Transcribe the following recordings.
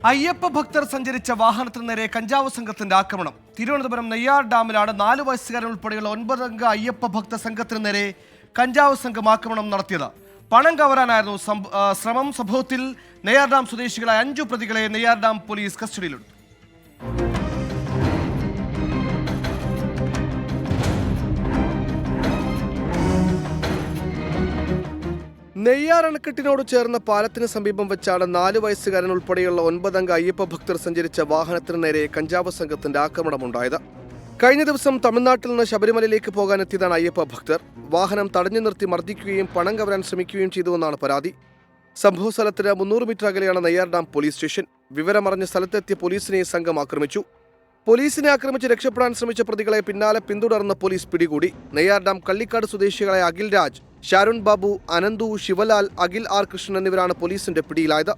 അയ്യപ്പ ഭക്തർ സഞ്ചരിച്ച വാഹനത്തിന് നേരെ കഞ്ചാവ് സംഘത്തിന്റെ ആക്രമണം. തിരുവനന്തപുരം നെയ്യാർ ഡാമിലാണ് 4 വയസ്സുകാരൻ ഉൾപ്പെടെയുള്ള 9 അംഗ അയ്യപ്പ ഭക്ത സംഘത്തിന് നേരെ കഞ്ചാവ് സംഘം ആക്രമണം നടത്തിയത്. പണം കവരാനായിരുന്നു ശ്രമം. സംഭവത്തിൽ നെയ്യാർ ഡാം സ്വദേശികളായ 5 പ്രതികളെ നെയ്യാർ ഡാം പോലീസ് കസ്റ്റഡിയിലെടുത്തു. നെയ്യാർ അണക്കെട്ടിനോട് ചേർന്ന പാലത്തിന് സമീപം വെച്ചാണ് 4 വയസ്സുകാരൻ ഉൾപ്പെടെയുള്ള 9 അംഗ അയ്യപ്പ ഭക്തർ സഞ്ചരിച്ച വാഹനത്തിന് നേരെ കഞ്ചാവ് സംഘത്തിന്റെ ആക്രമണമുണ്ടായത്. കഴിഞ്ഞ ദിവസം തമിഴ്നാട്ടിൽ നിന്ന് ശബരിമലയിലേക്ക് പോകാനെത്തിയതാണ് അയ്യപ്പ ഭക്തർ. വാഹനം തടഞ്ഞു നിർത്തി മർദ്ദിക്കുകയും പണം കവരാൻ ശ്രമിക്കുകയും ചെയ്തുവെന്നാണ് പരാതി. സംഭവ സ്ഥലത്തിന് 300 മീറ്റർ അകലെയാണ് നെയ്യാർ ഡാം പോലീസ് സ്റ്റേഷൻ. വിവരമറിഞ്ഞ് സ്ഥലത്തെത്തിയ പോലീസിനെ സംഘം ആക്രമിച്ചു. പോലീസിനെ ആക്രമിച്ച് രക്ഷപ്പെടാൻ ശ്രമിച്ച പ്രതികളെ പിന്നാലെ പിന്തുടർന്ന് പോലീസ് പിടികൂടി. നെയ്യാർ ഡാം കള്ളിക്കാട് സ്വദേശികളായ അഖിൽ രാജ്, ഷാരുൺ ബാബു, അനന്തു, ശിവലാൽ, അഖിൽ ആർ കൃഷ്ണൻ എന്നിവരാണ് പോലീസിന്റെ പിടിയിലായത്.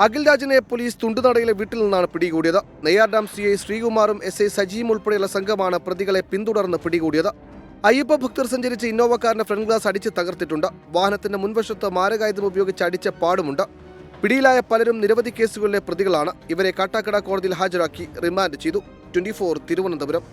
അഖിൽ രാജിനെ പോലീസ് തുണ്ടുനടയിലെ വീട്ടിൽ നിന്നാണ് പിടികൂടിയത്. നെയ്യാർ ഡാം CI ശ്രീകുമാറും SI സജിയും ഉൾപ്പെടെയുള്ള സംഘമാണ് പ്രതികളെ പിന്തുടർന്ന് പിടികൂടിയത്. അയ്യപ്പ ഭക്തർ സഞ്ചരിച്ച ഇന്നോവ കാറിന്റെ ഫ്രണ്ട് ഗ്ലാസ് അടിച്ച് തകർത്തിട്ടുണ്ട്. വാഹനത്തിന്റെ മുൻവശത്ത് മാരകായുധം ഉപയോഗിച്ച് അടിച്ച പാടുമുണ്ട്. പിടിയിലായ പലരും നിരവധി കേസുകളിലെ പ്രതികളാണ്. ഇവരെ കാട്ടാക്കട കോടതിയിൽ ഹാജരാക്കി റിമാൻഡ് ചെയ്തു. 24 തിരുവനന്തപുരം.